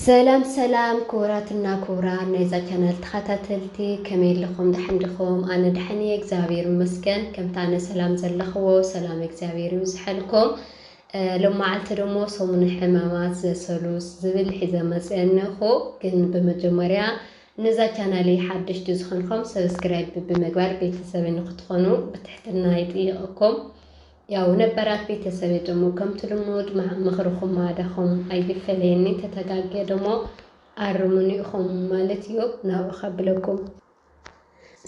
سلام سلام كوراتنا كوران نيزا كانت تخاتلتي كميل لكم دحندكم أنا دحني إكزابير مسكن كم تانا سلام زلخو سلام إكزابير وزحلكم لما عالت دمو صومن حمامات سلوس زبل حزا مسأنخو كن بمجمريا نزا كانالي حدش جزخنكم سبسكرايب بمقبار بيتسابين خطخنو بتحتنا يطيقكم ያው ነባራት ቤተሰብ ደግሞ ከምትልሙድ መኽሩኹም ማዳኹም አይፈለኒ ተተጋገ ደግሞ አርሙኒኹም ማለት ይው ናው ኸብለኩም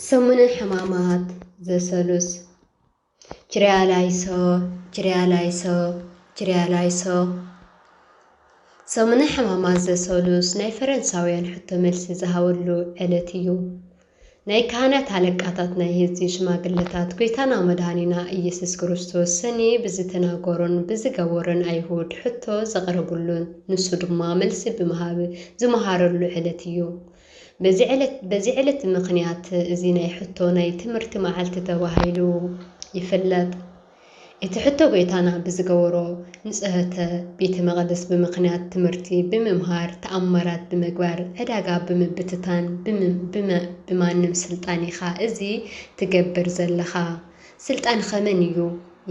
ሰሙነ ሕማማት ዘሰሉስ ጅሪያላይሶ ሰሙነ ሕማማት ዘሰሉስ ናይ ፈረንሳውያን ሕቶ መልሲ ዝሃወሉ ዕለት እዩ ናይ ካህናት አለቃታት ናይ ህዝቢ ሽማግለታት ጎይታና መድኃኒና ኢየሱስ ክርስቶስ ሰኒ ብዝተናገሩን ብዝገበሩን አይሁድ ሕቶ ዘቀረቡሉን ንሱ ድማ መልሲ ብምሃብ ዝመሃረሉ ዕለት እዩ በዚ ዕለት ምክንያት እዚ ናይ ሕቶ ናይ ትምህርቲ መዓልቲ ተባሂሉ ይፍለጥ እቲ ሕቶ ጎይታና ብዝገበሮ ንጽህተ ቤተ መቅደስ ብምክንያት ትምህርቲ ብምምሃር ተአምራት ብምግባር ዕዳጋ ብምብትታን ብማንም ስልጣን ኢኻ እዚ ትገብር ዘለኻ ስልጣን ከመን እዩ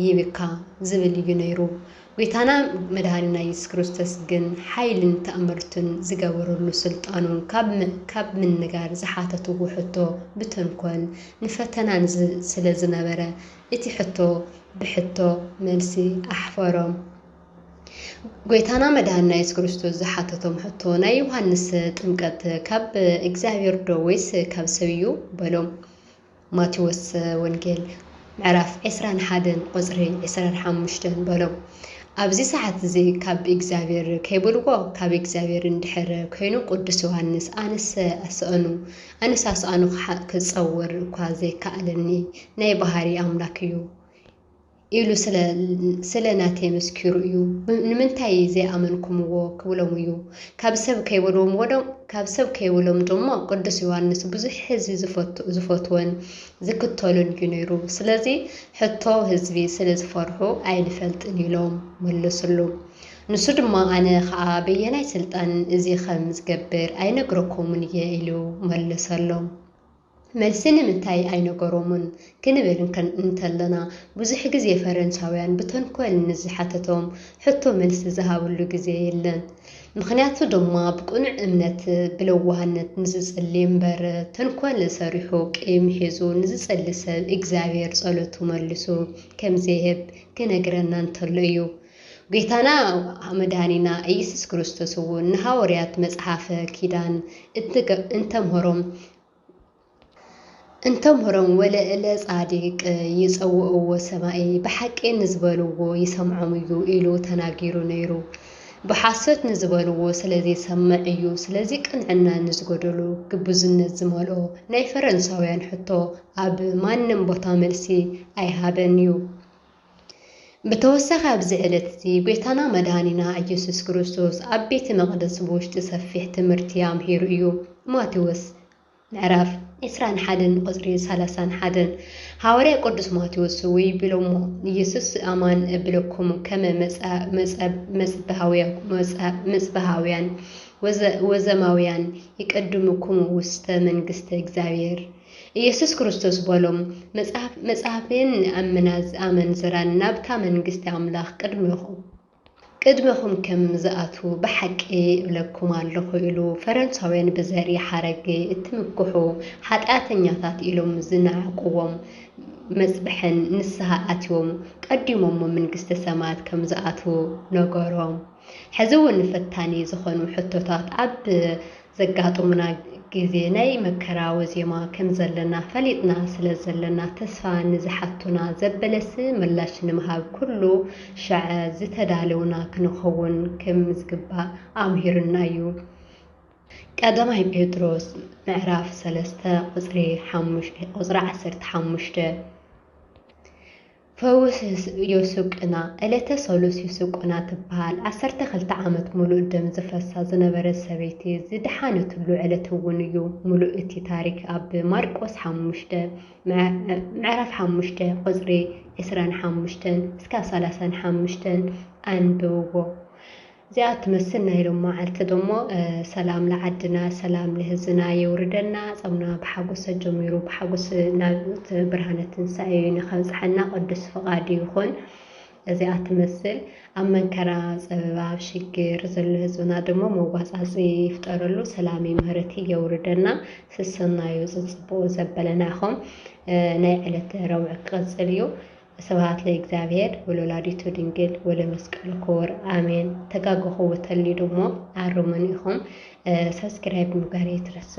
ይብካ ዝብል እዩ ነይሩ ጎይታና መድኃኒና ኢየሱስ ክርስቶስ ግን ኃይልን ተአምርትን ዝገበረሉ ስልጣኑ ካብ ምንጋር ዝሓተትዎ ሕቶ ብተንኮል ንፈተናን ስለዝነበረ እቲ ሕቶ ብሕቶ መልሲ አሕፈሮም ጎይታና መድኃኒና ኢየሱስ ክርስቶስ ዝሓተቶም ሕቶ ናይ ዮሐንስ ጥምቀት ካብ እግዚአብሔር ዶ ወይስ ካብ ሰብዩ በሎም ማቴዎስ ወንጌል ምዕራፍ 21 ቁጽሪ 25 በሎም ኣብዚ ሰዓት እዚ ካብ እግዚአብሔር ከይብልዎ ካብ እግዚአብሔር እንድሕር ኮይኑ ቅዱስ ዮሐንስ ኣነሳስኣኑ ክጸውር እኳ ዘይከኣለኒ ናይ ባህሪ አምላክ እዩ ኢሉ ስለናቴ መስኪሩ እዩ ንምንታይ ዘይኣመንኩምዎ ክብሎም እዩ ካብ ሰብ ከይብሎም ድማ ቅዱስ ዮሐንስ ብዙሕ ህዝቢ ዝፈትወን ዝክተሉን እዩ ነይሩ ስለዚ ሕቶ ህዝቢ ስለዝፈርሑ ኣይንፈልጥን ኢሎም መለሱሉ ንሱ ድማ ኣነ ከዓ በየናይ ስልጣን እዚ ከም ዝገብር ኣይነግረኩምን እየ ኢሉ መለሰሎም መልስን ምንታይ ኣይነገሮምን ክንብል እንተለና ብዙሕ ግዜ ፈረንሳውያን ብተንኮል ንዝሓተቶም ሕቶ መልሲ ዝሃብሉ ግዜ የለን ምክንያቱ ድማ ብቁኑዕ እምነት ብለዋህነት ንዝጸሊ እምበር ተንኮል ሰሪሑ ቂም ሒዙ ንዝጸሊ ሰብ እግዚአብሔር ጸሎቱ መልሱ ከምዘይህብ ክነግረና እንተሎ እዩ ጎይታና መድኃኒና ኢየሱስ ክርስቶስ እውን ንሐዋርያት መጽሓፈ ኪዳን እንተምህሮም ወለእለ ጻዲቅ ይጸውዕዎ ሰማይ በሐቂ ንዝበልዎ ይሰምዖም እዩ ኢሉ ተናጊሩ ነይሩ በሐሰት ንዝበልዎ ስለዚ ሰምዕ እዩ ስለዚ ቅንዕና ንዝጎደሉ ግብዝነት ዝመልኦ ናይ ፈረንሳውያን ሕቶ ኣብ ማንም ቦታ መልሲ ኣይሃበን እዩ በተወሰኸ ኣብዚ ዕለት እዚ ጎይታና መድኃኒና ኢየሱስ ክርስቶስ ኣብ ቤተ መቅደስ ውሽጢ ሰፊሕ ትምህርቲ ኣምሂሩ እዩ ማቴዎስ ምዕራፍ 21 ቁጽሪ 31 ሐዋርያ ቅዱስ ማቴዎስ ወይ ብሎም ኢየሱስ አማን ብለኩም ከመ መጽበሃውያን ወዘማውያን ይቀድሙኩም ውስተ መንግስተ እግዚአብሔር ኢየሱስ ክርስቶስ በሎም መጽሐፍን አመንዝራን ናብታ መንግስተ አምላኽ ቅድመኹም ከም ዝኣቱ በሐቂ ብለኩም ኣለኹ ኢሉ ፈረንሳውያን በዘሪ ሓረግ እትምክሑ ኃጢአተኛታት ኢሎም ዝናዕቅዎም መጽብሕን ንስሐ ኣትዮም ቀዲሞም መንግስተ ሰማያት ከም ዝኣቱ ነገሮም ሕዚ እውን ፈታኒ ዝኾኑ ሕቶታት ኣብ ዘጋጥሙና ጊዜ ናይ መከራ ወዜማ ከም ዘለና ፈሊጥና ስለዘለና ተስፋ ንዝሓቱና ዘበለስ ምላሽ ንምሃብ ኩሉ ሻዕ ዝተዳለውና ክንኸውን ከም ዝግባእ ኣምሂርና እዩ ቀዳማይ ጴጥሮስ ምዕራፍ 3 ቁጽሪ 15 ፈውስ ዮሱቅና ዕለተ ሰሉስ ዮሱቅና ትበሃል 12 ዓመት ሙሉእ ደም ዝፈሳ ዝነበረ ሰበይቲ ዝድሓነትሉ ዕለት እውን እዩ ሙሉእ እቲ ታሪክ ኣብ ማርቆስ 5 ምዕራፍ 5 ቁጽሪ 25 እስከ 35 አንብብዎ زيات مسنا يلوم معلت دمو سلام لعدنا سلام لهزنا يوردنا صمنا بحقوس جميرو بحقوس نابت برهانة سعيين خمس حنا قدس فقادي يخون زيات مسل أما كرا سبب شجر زل هزنا دمو موقع عزيف تقرلو سلامي مهرتي يوردنا سسنا يوزبو زبلنا خم ناعلة روع قصليو سبحات لإግዚአብሔር ወለወላዲቱ ድንግል ወለመስቀሉ ክቡር አሜን ተጋግኹ ወተልዩ ደሞ አሮመን ይኹም ሰብስክራይብ ምግባር ይትረሱ